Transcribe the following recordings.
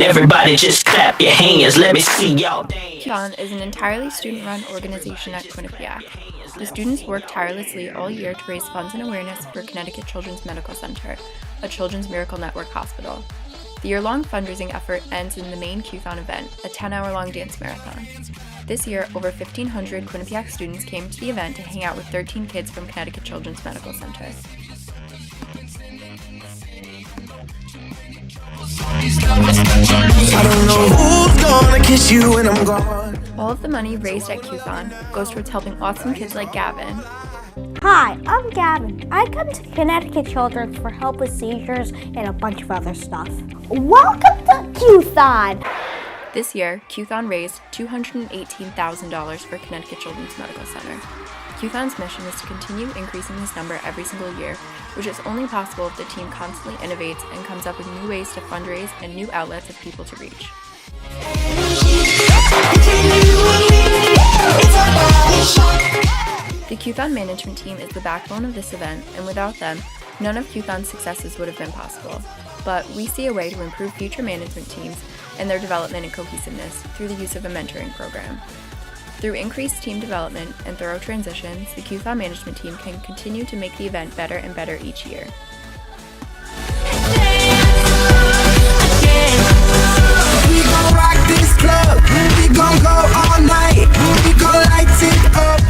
Everybody just clap your hands, let me see y'all dance. QTHON is an entirely student-run organization at Quinnipiac. The students work tirelessly all year to raise funds and awareness for Connecticut Children's Medical Center, a Children's Miracle Network hospital. The year-long fundraising effort ends in the main QTHON event, a 10-hour-long dance marathon. This year, over 1,500 Quinnipiac students came to the event to hang out with 13 kids from Connecticut Children's Medical Center. I don't know who's gonna kiss you when I'm gone. All of the money raised at QTHON goes towards helping awesome kids like Gavin. Hi, I'm Gavin. I come to Connecticut Children's for help with seizures and a bunch of other stuff. Welcome to QTHON! This year, QTHON raised $218,000 for Connecticut Children's Medical Center. QTHON's mission is to continue increasing this number every single year, which is only possible if the team constantly innovates and comes up with new ways to fundraise and new outlets of people to reach. The QTHON management team is the backbone of this event, and without them, none of QTHON's successes would have been possible. But we see a way to improve future management teams and their development and cohesiveness through the use of a mentoring program. Through increased team development and thorough transitions, the QTHON management team can continue to make the event better and better each year. We gon' rock this club, we gon' go all night, we gon' light it up.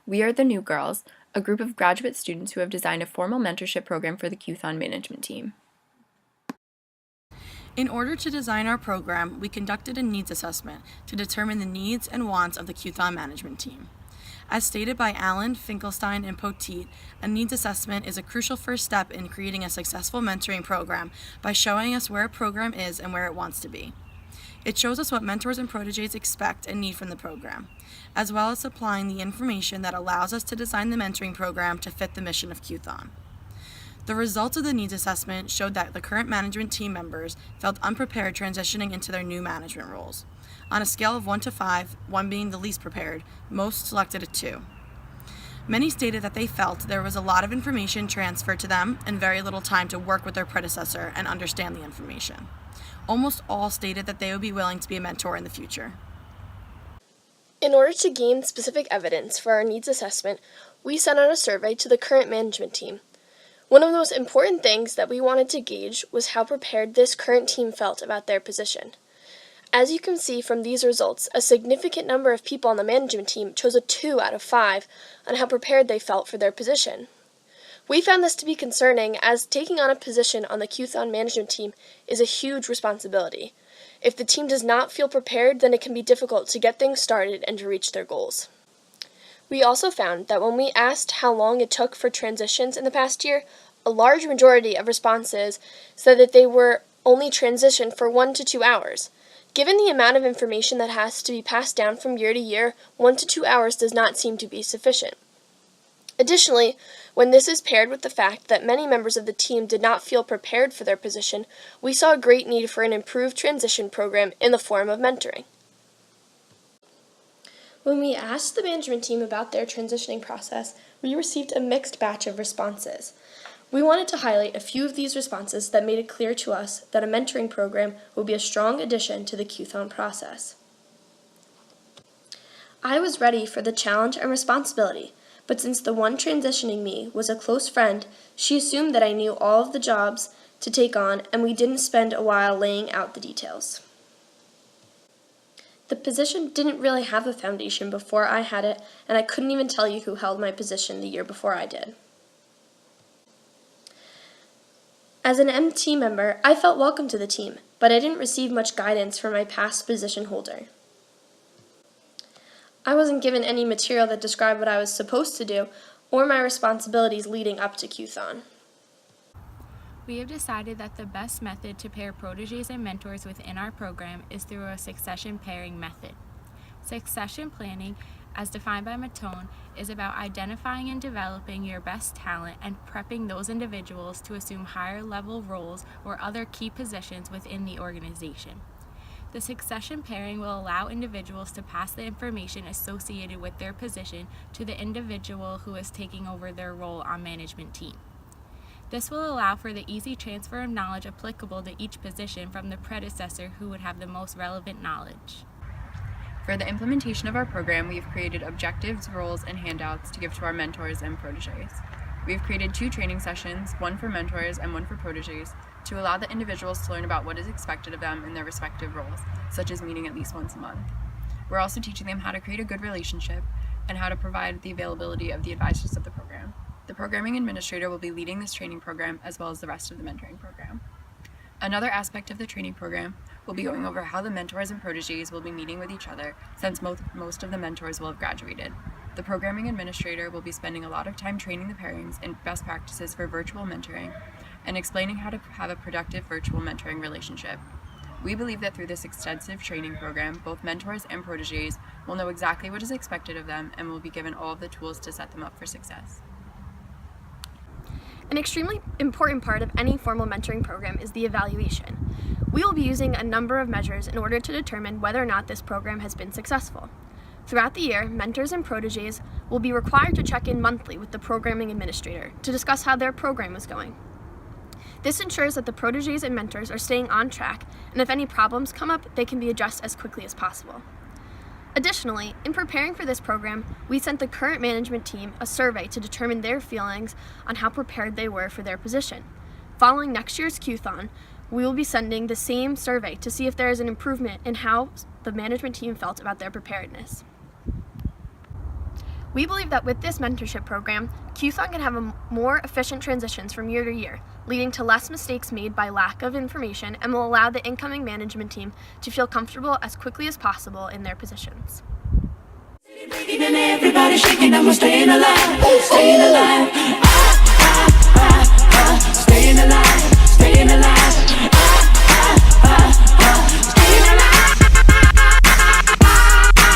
We are the New Girls, a group of graduate students who have designed a formal mentorship program for the QTHON management team. In order to design our program, we conducted a needs assessment to determine the needs and wants of the QTHON management team. As stated by Allen, Finkelstein, and Poteet, a needs assessment is a crucial first step in creating a successful mentoring program by showing us where a program is and where it wants to be. It shows us what mentors and protégés expect and need from the program, as well as supplying the information that allows us to design the mentoring program to fit the mission of QTHON. The results of the needs assessment showed that the current management team members felt unprepared transitioning into their new management roles. On a scale of 1 to 5, 1 being the least prepared, most selected a 2. Many stated that they felt there was a lot of information transferred to them and very little time to work with their predecessor and understand the information. Almost all stated that they would be willing to be a mentor in the future. In order to gain specific evidence for our needs assessment, we sent out a survey to the current management team. One of the most important things that we wanted to gauge was how prepared this current team felt about their position. As you can see from these results, a significant number of people on the management team chose a 2 out of 5 on how prepared they felt for their position. We found this to be concerning, as taking on a position on the QTHON management team is a huge responsibility. If the team does not feel prepared, then it can be difficult to get things started and to reach their goals. We also found that when we asked how long it took for transitions in the past year, a large majority of responses said that they were only transitioned for 1 to 2 hours. Given the amount of information that has to be passed down from year to year, 1 to 2 hours does not seem to be sufficient. Additionally, when this is paired with the fact that many members of the team did not feel prepared for their position, we saw a great need for an improved transition program in the form of mentoring. When we asked the management team about their transitioning process, we received a mixed batch of responses. We wanted to highlight a few of these responses that made it clear to us that a mentoring program would be a strong addition to the QTHON process. I was ready for the challenge and responsibility, but since the one transitioning me was a close friend, she assumed that I knew all of the jobs to take on, and we didn't spend a while laying out the details. The position didn't really have a foundation before I had it, and I couldn't even tell you who held my position the year before I did. As an MT member, I felt welcome to the team, but I didn't receive much guidance from my past position holder. I wasn't given any material that described what I was supposed to do or my responsibilities leading up to QTHON. We have decided that the best method to pair protégés and mentors within our program is through a succession pairing method. Succession planning, as defined by Matone, is about identifying and developing your best talent and prepping those individuals to assume higher level roles or other key positions within the organization. The succession pairing will allow individuals to pass the information associated with their position to the individual who is taking over their role on management team. This will allow for the easy transfer of knowledge applicable to each position from the predecessor who would have the most relevant knowledge. For the implementation of our program, we have created objectives, roles, and handouts to give to our mentors and proteges. We have created 2 training sessions, one for mentors and one for proteges, to allow the individuals to learn about what is expected of them in their respective roles, such as meeting at least once a month. We're also teaching them how to create a good relationship and how to provide the availability of the advisors of the program. The programming administrator will be leading this training program as well as the rest of the mentoring program. Another aspect of the training program will be going over how the mentors and proteges will be meeting with each other, since most of the mentors will have graduated. The programming administrator will be spending a lot of time training the pairings in best practices for virtual mentoring and explaining how to have a productive virtual mentoring relationship. We believe that through this extensive training program, both mentors and proteges will know exactly what is expected of them and will be given all of the tools to set them up for success. An extremely important part of any formal mentoring program is the evaluation. We will be using a number of measures in order to determine whether or not this program has been successful. Throughout the year, mentors and proteges will be required to check in monthly with the programming administrator to discuss how their program is going. This ensures that the proteges and mentors are staying on track, and if any problems come up, they can be addressed as quickly as possible. Additionally, in preparing for this program, we sent the current management team a survey to determine their feelings on how prepared they were for their position. Following next year's QTHON, we will be sending the same survey to see if there is an improvement in how the management team felt about their preparedness. We believe that with this mentorship program, QTHON can have more efficient transitions from year to year, leading to less mistakes made by lack of information, and will allow the incoming management team to feel comfortable as quickly as possible in their positions. And everybody shaking, and we're staying alive, staying alive, staying alive.